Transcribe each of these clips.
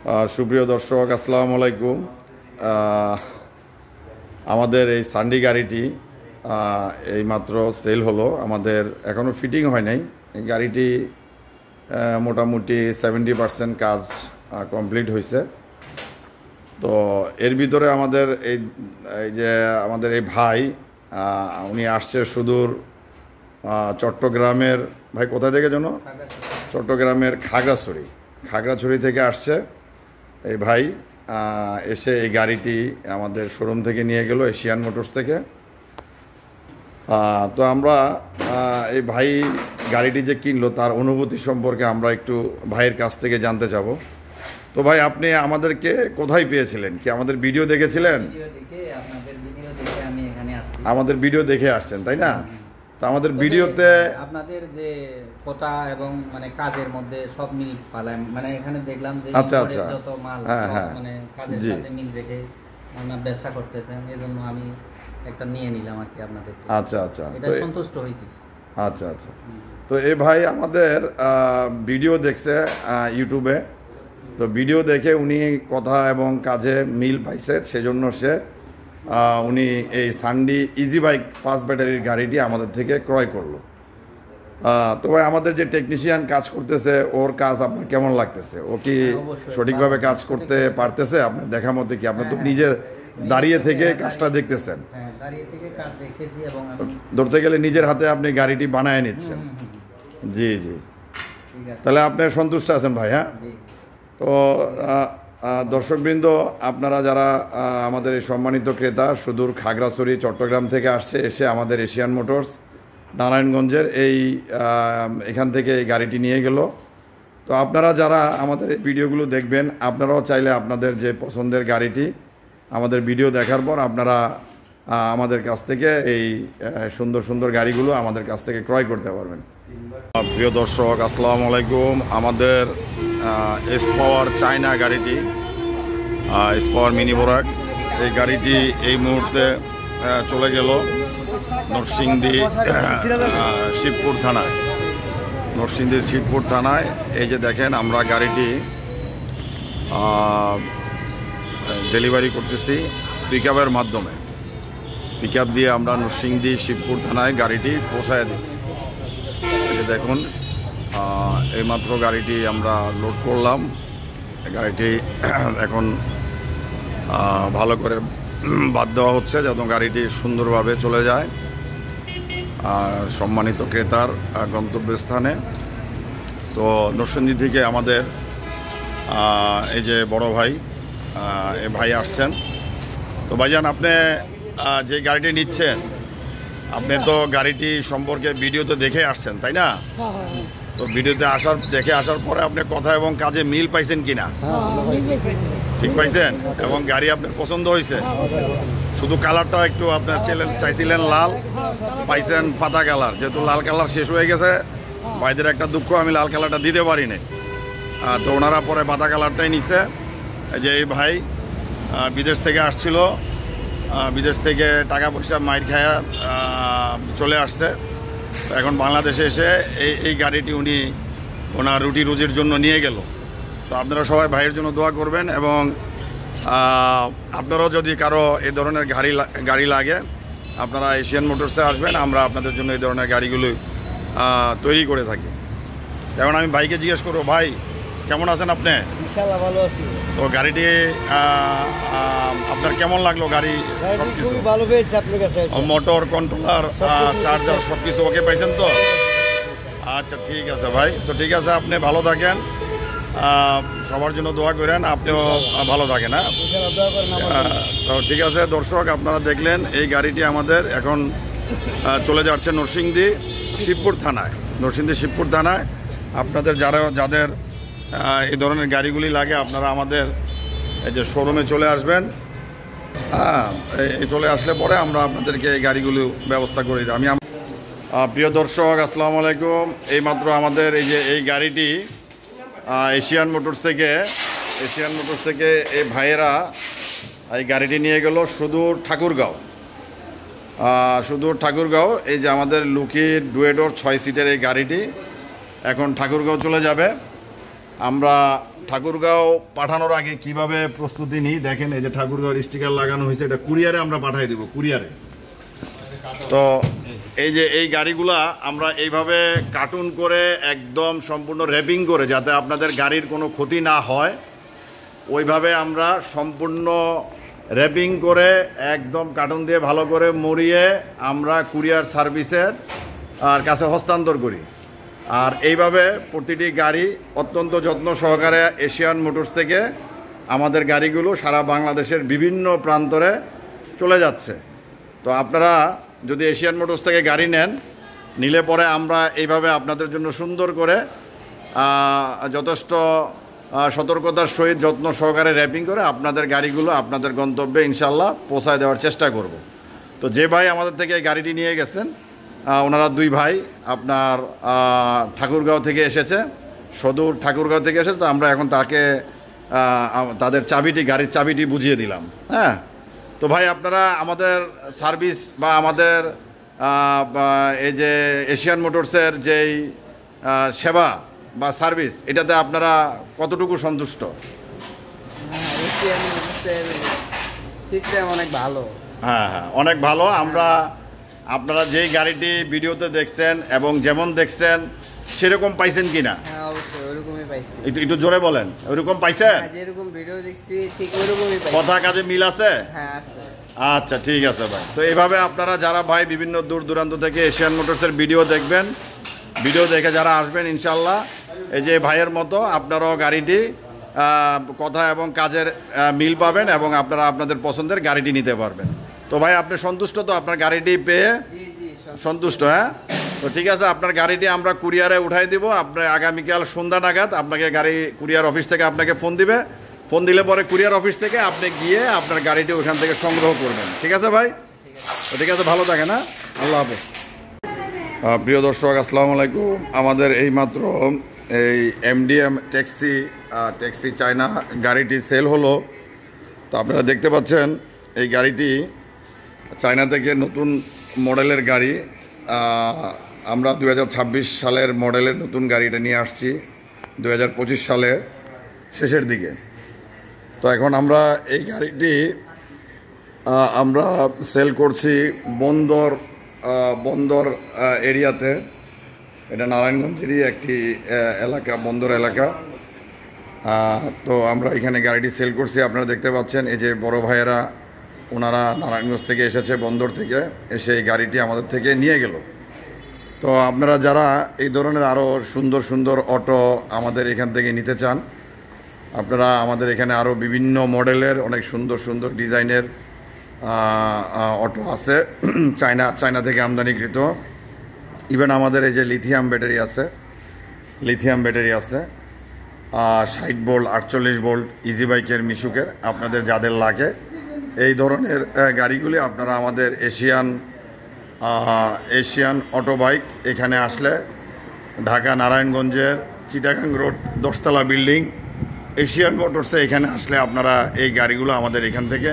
সুপ্রিয় দর্শক, আসসালামু আলাইকুম। আমাদের এই সান্ডি গাড়িটি এইমাত্র সেল হলো। আমাদের এখনও ফিটিং হয় নাই। এই গাড়িটি মোটামুটি 70% কাজ কমপ্লিট হয়েছে। তো এর ভিতরে আমাদের এই যে আমাদের এই ভাই উনি আসছে সুদূর চট্টগ্রামের, ভাই কোথায় থেকে যেন? চট্টগ্রামের খাগড়াছড়ি থেকে আসছে এই ভাই। এসে এই গাড়িটি আমাদের শোরুম থেকে নিয়ে গেল, এশিয়ান মোটরস থেকে। তো আমরা এই ভাই গাড়িটি যে কিনলো তার অনুভূতি সম্পর্কে আমরা একটু ভাইয়ের কাছ থেকে জানতে চাবো। তো ভাই, আপনি আমাদেরকে কোথায় পেয়েছিলেন? কি আমাদের ভিডিও দেখেছিলেন? আমাদের ভিডিও দেখে আসছেন, তাই না? তো আমাদের ভিডিওতে আপনাদের যে কথা এবং মানে কাজের মধ্যে সব মিল পালাম, মানে এখানে দেখলাম যে যত মাল মানে কাজের সাথে মিল রেখে আপনারা ব্যবসা করতেছেন, এজন্য আমি একটা নিয়ে নিলাম আর কি আপনাদের। আচ্ছা, এটা সন্তুষ্ট হইছি। আচ্ছা। তো এই ভাই আমাদের ভিডিও দেখছে ইউটিউবে। তো ভিডিও দেখে উনি কথা এবং কাজে মিল পাইছে, সেজন্য উনি এই সান্ডি ইজি বাইক 5 ব্যাটারির গাড়িটি আমাদের থেকে ক্রয় করলো। তো ভাই, আমাদের যে টেকনিশিয়ান কাজ করতেছে ওর কাজ আপনার কেমন লাগতেছে? ও কি সঠিকভাবে কাজ করতে পারতেছে? আপনার দেখা মতে কি? আপনি তো নিজে দাঁড়িয়ে থেকে কাজটা দেখতেছেন। ধরতে গেলে নিজের হাতে আপনি গাড়িটি বানায় নিচ্ছেন। জি। তাহলে আপনি সন্তুষ্ট আছেন ভাই? হ্যাঁ। তো দর্শকবৃন্দ, আপনারা যারা আমাদের এই সম্মানিত ক্রেতা সুদূর খাগড়াছড়ি চট্টগ্রাম থেকে আসছে, এসে আমাদের এশিয়ান মোটরস নারায়ণগঞ্জের এখান থেকে এই গাড়িটি নিয়ে গেল। তো আপনারা যারা আমাদের এই ভিডিওগুলো দেখবেন, আপনারাও চাইলে আপনাদের যে পছন্দের গাড়িটি আমাদের ভিডিও দেখার পর আপনারা আমাদের কাছ থেকে এই সুন্দর গাড়িগুলো আমাদের কাছ থেকে ক্রয় করতে পারবেন। প্রিয় দর্শক, আসসালামু আলাইকুম। আমাদের এস পাওয়ার চায়না গাড়িটি, এস পাওয়ার মিনি বোরাক, এই গাড়িটি এই মুহূর্তে চলে গেল নরসিংদী শিবপুর থানায়। এই যে দেখেন, আমরা গাড়িটি ডেলিভারি করতেছি পিকআপের মাধ্যমে। পিকআপ দিয়ে আমরা নরসিংদী শিবপুর থানায় গাড়িটি পৌঁছায় দিচ্ছি। এই যে দেখুন, এইমাত্র গাড়িটি আমরা লোড করলাম। গাড়িটি এখন ভালো করে বাদ দেওয়া হচ্ছে যেন গাড়িটি সুন্দরভাবে চলে যায় আর সম্মানিত ক্রেতার গন্তব্যস্থানে। তো নরসিংদী থেকে আমাদের এই যে বড় ভাই, এই ভাই আসছেন। তো ভাইজান, আপনি যে গাড়িটি নিচ্ছেন, আপনি তো গাড়িটি সম্পর্কে ভিডিওতে দেখে আসছেন, তাই না? তো ভিডিওতে দেখে আসার পরে আপনি কথা এবং কাজে মিল পাইছেন কিনা? ঠিক পাইছেন? এবং গাড়ি আপনার পছন্দ হয়েছে? শুধু কালারটা একটু আপনার চাইছিলেন লাল, পাইছেন পাতা কালার। যেহেতু লাল কালার শেষ হয়ে গেছে, ভাইদের একটা দুঃখ, আমি লাল কালারটা দিতে পারিনি। তো ওনারা পরে পাতা কালারটাই নিচ্ছে। যে এই ভাই বিদেশ থেকে আসছিল, বিদেশ থেকে টাকা পয়সা মাইর খায়া চলে আসছে। এখন বাংলাদেশে এসে এই গাড়িটি উনি ওনার রুটি রুজির জন্য নিয়ে গেল। তো আপনারা সবাই ভাইয়ের জন্য দোয়া করবেন, এবং আপনারাও যদি কারো এই ধরনের গাড়ি লাগে, আপনারা এশিয়ান মোটরসে আসবেন। আমরা আপনাদের জন্য এই ধরনের গাড়িগুলো তৈরি করে থাকি। এখন আমি ভাইকে জিজ্ঞেস করবো, ভাই কেমন আছেন আপনি? ইনশাআল্লাহ ভালো আছি। তো গাড়িটি আপনার কেমন লাগলো? গাড়ি সবকিছু ভালো পেয়েছি আপনার কাছে। মোটর, কন্ট্রোলার, চার্জার সবকিছু ওকে পাইছেন তো? আচ্ছা, ঠিক আছে ভাই। তো ঠিক আছে, আপনি ভালো থাকেন, সবার জন্য দোয়া করেন, আপনিও ভালো থাকেন। তো ঠিক আছে দর্শক, আপনারা দেখলেন এই গাড়িটি আমাদের এখন চলে যাচ্ছে নরসিংদী শিবপুর থানায়। আপনাদের যাদের এই ধরনের গাড়িগুলি লাগে, আপনারা আমাদের এই যে শোরুমে চলে আসবেন। চলে আসলে পরে আমরা আপনাদেরকে এই গাড়িগুলো ব্যবস্থা করে দিই। প্রিয় দর্শক, আসসালামু আলাইকুম। এইমাত্র আমাদের এই গাড়িটি এশিয়ান মোটরস থেকে এই ভাইয়েরা এই গাড়িটি নিয়ে গেল সুদূর ঠাকুরগাঁও। এই যে আমাদের লুকি ডুয়েডোর 6 সিটের এই গাড়িটি এখন ঠাকুরগাঁও চলে যাবে। আমরা ঠাকুরগাঁও পাঠানোর আগে কিভাবে প্রস্তুতি নিই দেখেন। এই যে ঠাকুরগাঁওর স্টিকার লাগানো হয়েছে, এটা কুরিয়ারে আমরা পাঠিয়ে দেবো, কুরিয়ারে। তো এই যে এই গাড়িগুলা আমরা এইভাবে কার্টুন করে একদম সম্পূর্ণ র্যাপিং করে, যাতে আপনাদের গাড়ির কোনো ক্ষতি না হয়, ওইভাবে আমরা সম্পূর্ণ র্যাপিং করে একদম কার্টুন দিয়ে ভালো করে মুড়িয়ে আমরা কুরিয়ার সার্ভিসের কাছে হস্তান্তর করি। আর এইভাবে প্রতিটি গাড়ি অত্যন্ত যত্ন সহকারে এশিয়ান মোটরস থেকে আমাদের গাড়িগুলো সারা বাংলাদেশের বিভিন্ন প্রান্তরে চলে যাচ্ছে। তো আপনারা যদি এশিয়ান মোটরস থেকে গাড়ি নেন, নিলে পরে আমরা এইভাবে আপনাদের জন্য সুন্দর করে যথেষ্ট সতর্কতার সহিত যত্ন সহকারে র্যাপিং করে আপনাদের গাড়িগুলো আপনাদের গন্তব্যে ইনশাল্লাহ পৌঁছায় দেওয়ার চেষ্টা করব। তো যে ভাই আমাদের থেকে গাড়িটি নিয়ে গেছেন, ওনারা দুই ভাই আপনার ঠাকুরগাঁও থেকে এসেছে, সদূর ঠাকুরগাঁও থেকে এসেছে। তো আমরা এখন তাকে তাদের চাবিটি, গাড়ির চাবিটি বুঝিয়ে দিলাম। হ্যাঁ, তো ভাই আপনারা আমাদের সার্ভিস বা আমাদের এই যে এশিয়ান মোটরসের যেই সেবা বা সার্ভিস, এটাতে আপনারা কতটুকু সন্তুষ্ট? এশিয়ান মোটরসের সিস্টেম অনেক ভালো। হ্যাঁ হ্যাঁ, অনেক ভালো। আপনারা যেই গাড়িটি ভিডিওতে দেখছেন এবং যেমন দেখছেন সেরকম পাইছেন কিনা? হ্যাঁ অবশ্যই ওরকমই পাইছি। একটু জোরে বলেন, ওইরকম পাইছেন? হ্যাঁ, যেরকম ভিডিও দেখছি ঠিক ওইরকমই পাইছি। কথা কাজে মিল আছে? হ্যাঁ আছে। আচ্ছা ঠিক আছে ভাই। তো এইভাবে আপনারা যারা ভাই বিভিন্ন দূর দূরান্ত থেকে এশিয়ান মোটরসের ভিডিও দেখবেন, ভিডিও দেখে যারা আসবেন, ইনশাল্লাহ এই যে ভাইয়ের মতো আপনারাও গাড়িটি কথা এবং কাজের মিল পাবেন এবং আপনারা আপনাদের পছন্দের গাড়িটি নিতে পারবেন। তো ভাই আপনি সন্তুষ্ট তো আপনার গাড়িটি পেয়ে? সন্তুষ্ট। হ্যাঁ, তো ঠিক আছে, আপনার গাড়িটি আমরা কুরিয়ারে উঠাই দিব। আপনার আগামীকাল সন্ধ্যা নাগাদ আপনাকে গাড়ি কুরিয়ার অফিস থেকে আপনাকে ফোন দিবে। ফোন দিলে পরে কুরিয়ার অফিস থেকে আপনি গিয়ে আপনার গাড়িটি ওখান থেকে সংগ্রহ করবেন। ঠিক আছে ভাই? ঠিক আছে, ভালো থাকেন। হ্যাঁ, আল্লাহ হাফেজ। প্রিয় দর্শক, আসসালামু আলাইকুম। আমাদের এইমাত্র এই এমডিএম ট্যাক্সি চায়না গাড়িটি সেল হলো। তো আপনারা দেখতে পাচ্ছেন এই গাড়িটি চায়না থেকে নতুন মডেলের গাড়ি। আমরা 2026 সালের মডেলের নতুন গাড়িটা নিয়ে আসছি 2025 সালে শেষের দিকে। তো এখন আমরা এই গাড়িটি আমরা সেল করছি বন্দর এরিয়াতে। এটা নারায়ণগঞ্জেরই একটি এলাকা, বন্দর এলাকা। তো আমরা এখানে গাড়িটি সেল করছি। আপনারা দেখতে পাচ্ছেন এই যে বড় ভাইয়েরা, ওনারা নারায়ণগঞ্জ থেকে এসেছে, বন্দর থেকে এসে এই গাড়িটি আমাদের থেকে নিয়ে গেল। তো আপনারা যারা এই ধরনের আরও সুন্দর সুন্দর অটো আমাদের এখান থেকে নিতে চান, আপনারা আমাদের এখানে আরও বিভিন্ন মডেলের অনেক সুন্দর সুন্দর ডিজাইনের অটো আছে, চায়না থেকে আমদানিকৃত। ইভেন আমাদের এই যে লিথিয়াম ব্যাটারি আছে 60 ভোল্ট 48 ভোল্ট ইজি বাইকের মিশুকের, আপনাদের যাদের লাগে এই ধরনের গাড়িগুলি আপনারা আমাদের এশিয়ান অটো বাইক এখানে আসলে ঢাকা নারায়ণগঞ্জের চিটাগাং রোড 10তলা বিল্ডিং এশিয়ান মোটরসে এখানে আসলে আপনারা এই গাড়িগুলো আমাদের এখান থেকে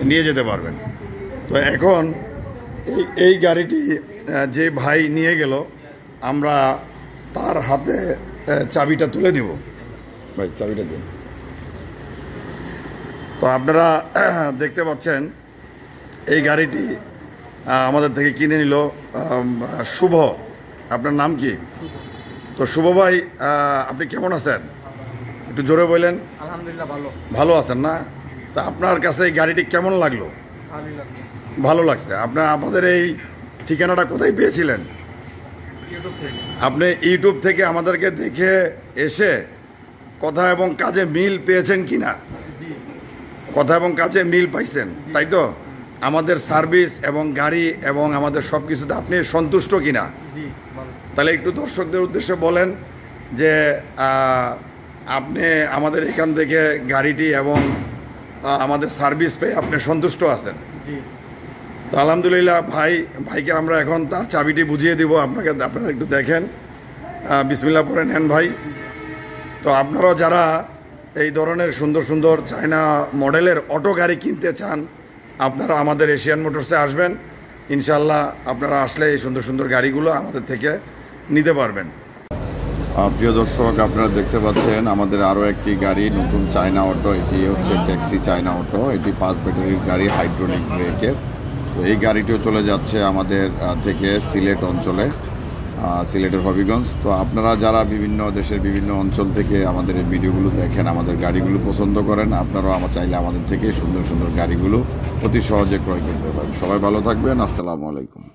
নিয়ে যেতে পারবেন। তো এখন এই গাড়িটি যে ভাই নিয়ে গেল, আমরা তার হাতে চাবিটা তুলে দিব। ভাই চাবিটা দিন। তো আপনারা দেখতে পাচ্ছেন এই গাড়িটি আমাদের থেকে কিনে নিল শুভ। আপনার নাম কি? তো শুভ ভাই, আপনি কেমন আছেন? একটু জোরে বললেন। আলহামদুলিল্লাহ ভালো। ভালো আছেন না? তা আপনার কাছে এই গাড়িটি কেমন লাগলো? ভালো লাগছে। আমাদের এই ঠিকানাটা কোথায় পেয়েছিলেন? আপনি ইউটিউব থেকে আমাদেরকে দেখে এসে কথা এবং কাজে মিল পেয়েছেন কিনা? কথা এবং কাজে মিল পাইছেন, তাই তো? আমাদের সার্ভিস এবং গাড়ি এবং আমাদের সব কিছুতে আপনি সন্তুষ্ট কিনা? তাহলে একটু দর্শকদের উদ্দেশ্যে বলেন যে আপনি আমাদের এখান থেকে গাড়িটি এবং আমাদের সার্ভিস পেয়ে আপনি সন্তুষ্ট আছেন? তো আলহামদুলিল্লাহ। ভাইকে আমরা এখন তার চাবিটি বুঝিয়ে দিব আপনাকে। আপনারা একটু দেখেন, বিসমিল্লাহ পরে নেন ভাই। তো আপনারাও যারা এই ধরনের সুন্দর সুন্দর চায়না মডেলের অটো গাড়ি কিনতে চান, আপনারা আমাদের এশিয়ান মোটরসে আসবেন। ইনশাল্লাহ আপনারা আসলে এই সুন্দর সুন্দর গাড়িগুলো আমাদের থেকে নিতে পারবেন। প্রিয় দর্শক, আপনারা দেখতে পাচ্ছেন আমাদের আরও একটি গাড়ি, নতুন চায়না অটো। এটি হচ্ছে ট্যাক্সি চায়না অটো। এটি 5 ব্যাটারির গাড়ি, হাইড্রোলিক ব্রেকের। তো এই গাড়িটিও চলে যাচ্ছে আমাদের থেকে সিলেট অঞ্চলে, সিলেটের হবিগঞ্জ। তো আপনারা যারা বিভিন্ন দেশের বিভিন্ন অঞ্চল থেকে আমাদের এই ভিডিওগুলো দেখেন, আমাদের গাড়িগুলো পছন্দ করেন, আপনারাও চাইলে আমাদের থেকে সুন্দর সুন্দর গাড়িগুলো অতি সহজে ক্রয় করতে পারেন। সবাই ভালো থাকবেন। আসসালামু আলাইকুম।